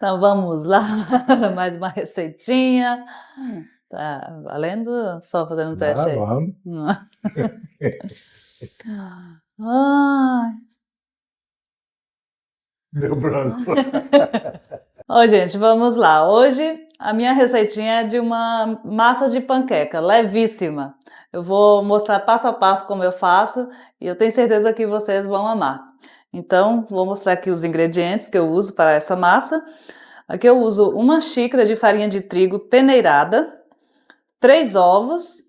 Então vamos lá para mais uma receitinha. Tá valendo? Só fazendo um teste aí. Vamos. Ai. Deu branco. Ó, gente, vamos lá. Hoje a minha receitinha é de uma massa de panqueca, levíssima. Eu vou mostrar passo a passo como eu faço e eu tenho certeza que vocês vão amar. Então, vou mostrar aqui os ingredientes que eu uso para essa massa. Aqui eu uso 1 xícara de farinha de trigo peneirada, 3 ovos,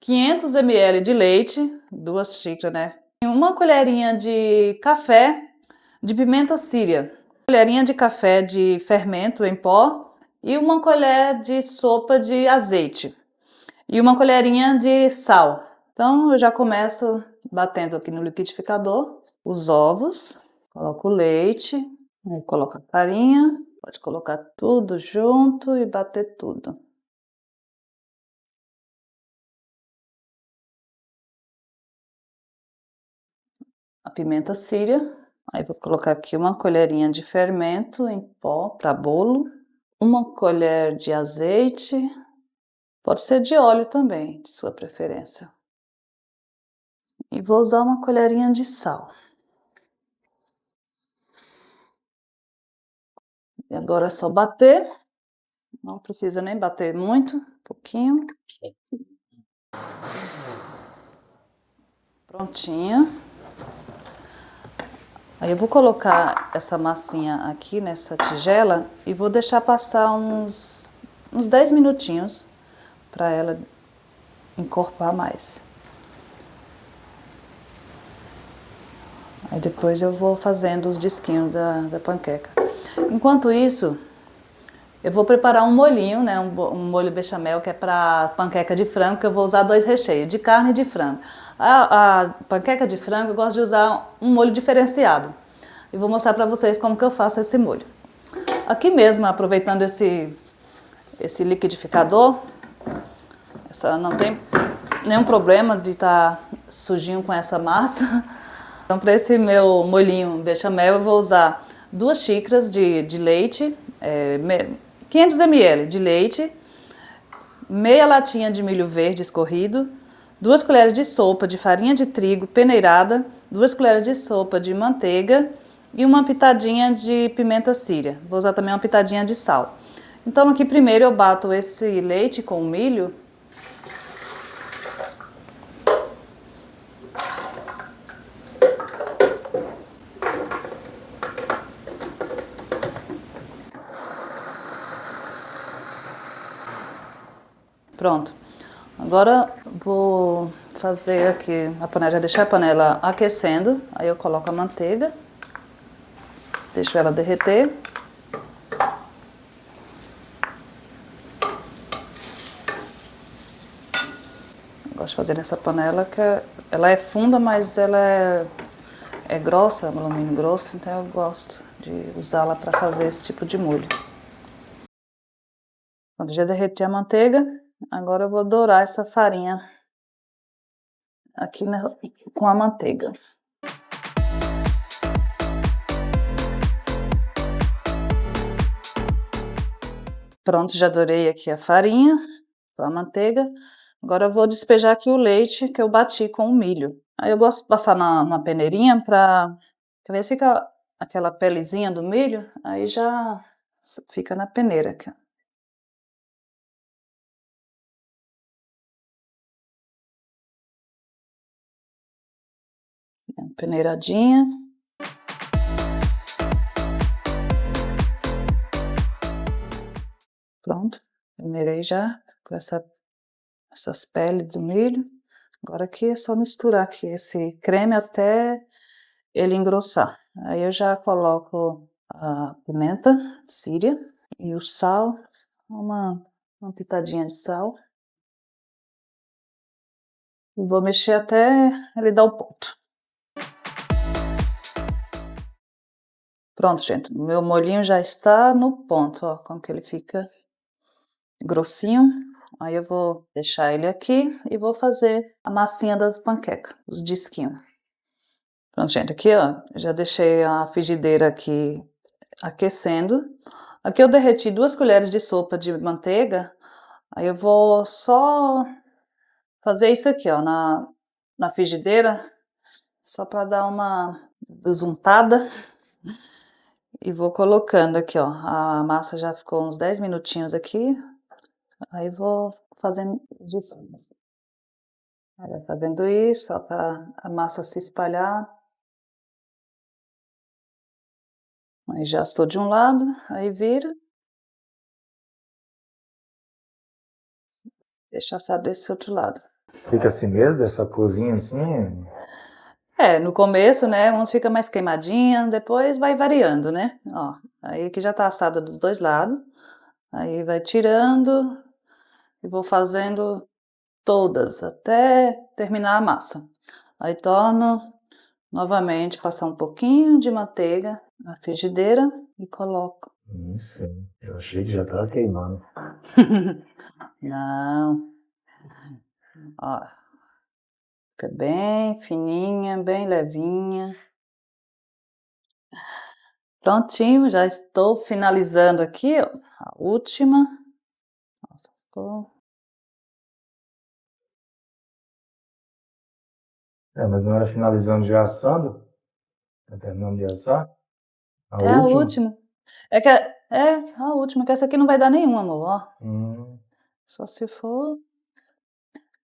500 ml de leite, 2 xícaras, né? E 1 colherinha de café de pimenta síria, 1 colherinha de café de fermento em pó e 1 colher de sopa de azeite e 1 colherinha de sal. Então eu já começo batendo aqui no liquidificador os ovos, coloco o leite, coloco a farinha, pode colocar tudo junto e bater tudo. A pimenta síria, aí vou colocar aqui 1 colherinha de fermento em pó para bolo, 1 colher de azeite, pode ser de óleo também, de sua preferência. E vou usar 1 colherinha de sal. E agora é só bater, não precisa nem bater muito, pouquinho. Prontinha. Aí eu vou colocar essa massinha aqui nessa tigela e vou deixar passar uns 10 minutinhos para ela encorpar mais. Aí depois eu vou fazendo os disquinhos da panqueca. Enquanto isso, eu vou preparar um molhinho, né? Um molho bechamel que é para panqueca de frango, que eu vou usar 2 recheios, de carne e de frango. A panqueca de frango eu gosto de usar um molho diferenciado. E vou mostrar para vocês como que eu faço esse molho. Aqui mesmo, aproveitando esse liquidificador, não tem nenhum problema de estar sujinho com essa massa. Então, para esse meu molhinho bechamel, eu vou usar 2 xícaras de leite, 500 ml de leite, meia latinha de milho verde escorrido, 2 colheres de sopa de farinha de trigo peneirada, 2 colheres de sopa de manteiga e 1 pitadinha de pimenta síria. Vou usar também 1 pitadinha de sal. Então aqui primeiro eu bato esse leite com o milho. Pronto. Agora vou fazer aqui a panela, já deixar a panela aquecendo, aí eu coloco a manteiga, deixo ela derreter. Eu gosto de fazer nessa panela que ela é funda, mas ela é grossa, um alumínio grosso, então eu gosto de usá-la para fazer esse tipo de molho. Quando já derreti a manteiga, agora eu vou dourar essa farinha aqui com a manteiga. Pronto, já dourei aqui a farinha com a manteiga. Agora eu vou despejar aqui o leite que eu bati com o milho. Aí eu gosto de passar numa peneirinha para ver se fica aquela pelezinha do milho, aí já fica na peneira aqui. Peneiradinha. Pronto, peneirei já com essas peles do milho. Agora aqui é só misturar aqui esse creme até ele engrossar. Aí eu já coloco a pimenta síria e o sal, uma pitadinha de sal. E vou mexer até ele dar o ponto. Pronto, gente, o meu molhinho já está no ponto, ó, como que ele fica grossinho. Aí eu vou deixar ele aqui e vou fazer a massinha das panquecas, os disquinhos. Pronto, gente, aqui ó, já deixei a frigideira aqui aquecendo. Aqui eu derreti 2 colheres de sopa de manteiga, aí eu vou só fazer isso aqui, ó, na frigideira, só para dar uma besuntada. E vou colocando aqui, ó, a massa já ficou uns 10 minutinhos aqui, aí vou fazendo de cima. Aí vai fazendo isso, ó, para a massa se espalhar. Aí já assou de um lado, aí vira. Deixa assar desse outro lado. Fica assim mesmo, dessa cozinha assim? No começo, né, uns fica mais queimadinha, depois vai variando, né? Ó, aí que já tá assado dos 2 lados, aí vai tirando e vou fazendo todas até terminar a massa. Aí torno novamente, passar um pouquinho de manteiga na frigideira e coloco. Sim, eu achei que já tava queimando. Não. Ó, fica bem fininha, bem levinha. Prontinho, já estou finalizando aqui, ó, a última. Nossa, ficou... Mas não era finalizando já assando? Tá terminando de assar? A É a última? última. É a última, que essa aqui não vai dar nenhum, amor, ó. Só se for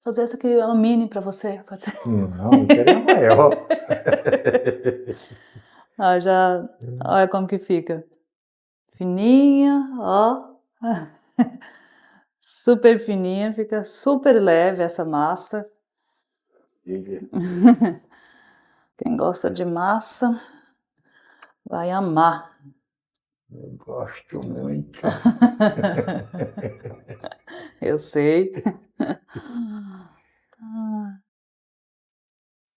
fazer essa aqui, uma mini pra você, pode ser. Não, eu queria a maior. Olha como que fica. Fininha, ó. Super fininha, fica super leve essa massa. Quem gosta de massa vai amar. Eu gosto muito. Eu sei.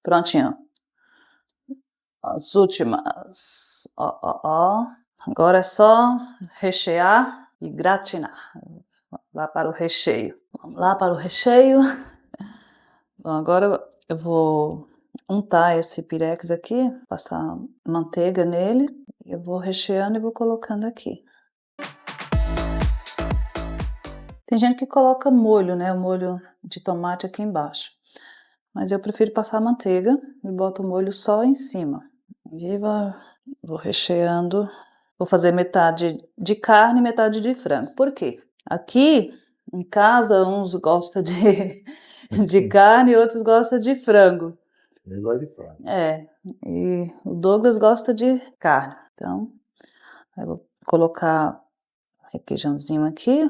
Prontinho. As últimas. Ó. Agora é só rechear e gratinar. Lá para o recheio. Vamos lá para o recheio. Bom, agora eu vou untar esse pirex aqui, passar manteiga nele. Eu vou recheando e vou colocando aqui. Tem gente que coloca molho, né? O molho de tomate aqui embaixo. Mas eu prefiro passar manteiga e boto o molho só em cima. E vou recheando. Vou fazer metade de carne e metade de frango. Por quê? Aqui em casa, uns gostam de carne e outros gostam de frango. Eu gosto de frango. E o Douglas gosta de carne. Então, eu vou colocar requeijãozinho aqui.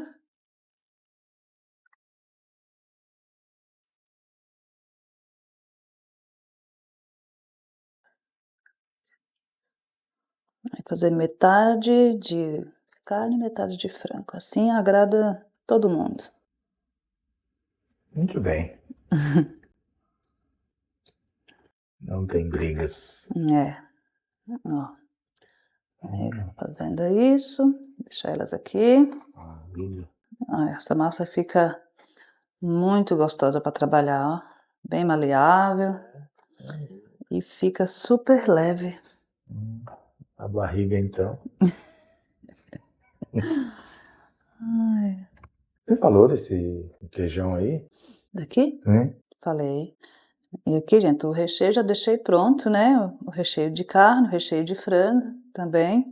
Vai fazer metade de carne e metade de frango. Assim agrada todo mundo. Muito bem. Não tem brigas. Ó. Fazendo isso, deixar elas aqui. Essa massa fica muito gostosa para trabalhar, ó. Bem maleável. E fica super leve. A barriga, então. Você falou desse queijão aí? Daqui? Falei. E aqui, gente, o recheio já deixei pronto, né? O recheio de carne, o recheio de frango também.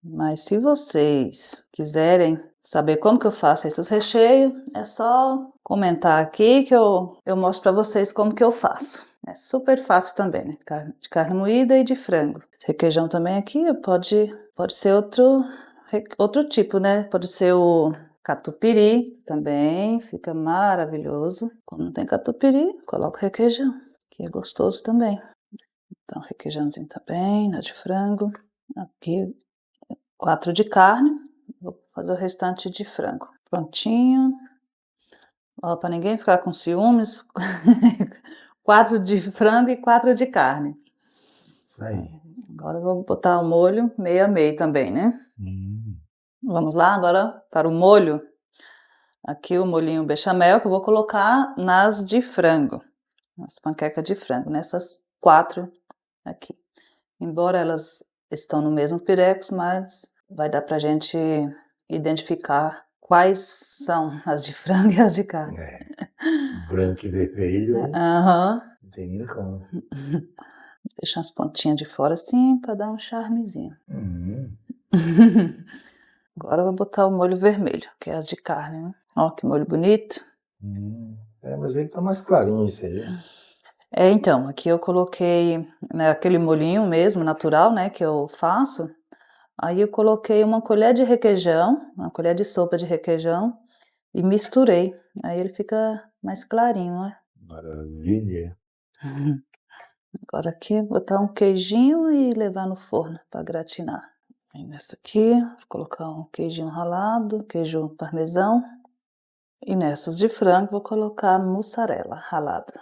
Mas se vocês quiserem saber como que eu faço esses recheios, é só comentar aqui que eu mostro para vocês como que eu faço. É super fácil também, né? De carne moída e de frango. Esse requeijão também aqui pode ser outro tipo, né? Pode ser o catupiry também, fica maravilhoso. Quando não tem catupiry, coloca o requeijão, que é gostoso também. Então, requeijãozinho também, na de frango. Aqui 4 de carne, vou fazer o restante de frango. Prontinho. Ó, para ninguém ficar com ciúmes, 4 de frango e 4 de carne. Isso aí. Agora eu vou botar o molho meio a meio também, né? Vamos lá agora para o molho. Aqui o molhinho bechamel que eu vou colocar nas de frango. Nas panquecas de frango, nessas 4 aqui. Embora elas estão no mesmo pirex, mas vai dar pra gente identificar quais são as de frango e as de carne. Branco e vermelho, Aham. não tem nem como. Deixa as pontinhas de fora assim pra dar um charmezinho. Agora eu vou botar o molho vermelho, que é as de carne, né? Ó, que molho bonito. Mas ele tá mais clarinho esse aí. Então, aqui eu coloquei, né, aquele molhinho mesmo, natural, né, que eu faço. Aí eu coloquei uma colher de requeijão, uma colher de sopa de requeijão e misturei. Aí ele fica mais clarinho, né? Maravilha. Agora aqui, botar um queijinho e levar no forno para gratinar. Aí nessa aqui, vou colocar um queijinho ralado, queijo parmesão. E nessas de frango, vou colocar mussarela ralada.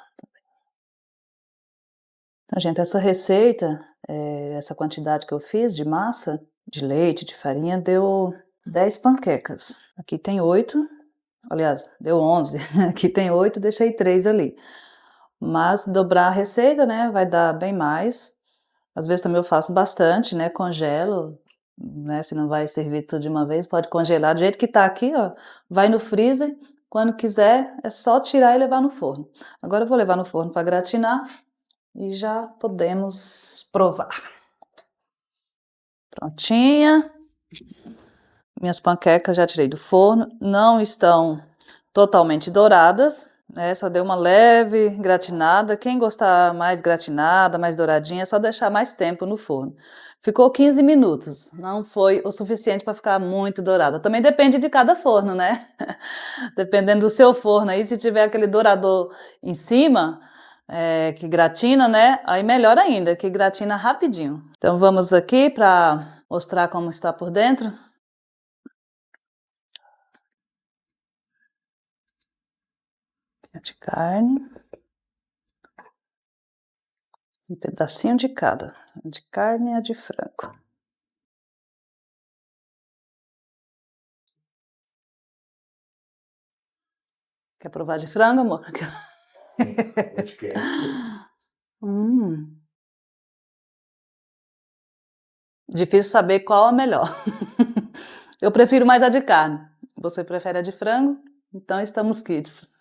Então, gente, essa receita, essa quantidade que eu fiz de massa, de leite, de farinha, deu 10 panquecas. Aqui tem 8, aliás, deu 11. Aqui tem 8, deixei 3 ali. Mas dobrar a receita, né, vai dar bem mais. Às vezes também eu faço bastante, né, congelo, né, se não vai servir tudo de uma vez, pode congelar do jeito que tá aqui, ó, vai no freezer, quando quiser é só tirar e levar no forno. Agora eu vou levar no forno para gratinar e já podemos provar. Prontinha. Minhas panquecas já tirei do forno, não estão totalmente douradas, né? Só deu uma leve gratinada. Quem gostar mais gratinada, mais douradinha, é só deixar mais tempo no forno. Ficou 15 minutos, não foi o suficiente para ficar muito dourada. Também depende de cada forno, né? Dependendo do seu forno aí, se tiver aquele dourador em cima, que gratina, né? Aí melhor ainda, que gratina rapidinho. Então vamos aqui para mostrar como está por dentro. A de carne. Um pedacinho de cada. A de carne e a de frango. Quer provar de frango, amor? Difícil saber qual é a melhor. Eu prefiro mais a de carne. Você prefere a de frango? Então estamos quites.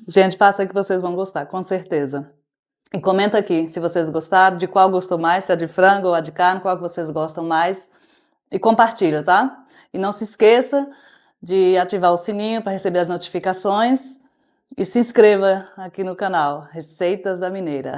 Gente, faça que vocês vão gostar, com certeza. E comenta aqui se vocês gostaram, de qual gostou mais, se é de frango ou a de carne, qual que vocês gostam mais. E compartilha, tá? E não se esqueça de ativar o sininho para receber as notificações e se inscreva aqui no canal Receitas da Mineira.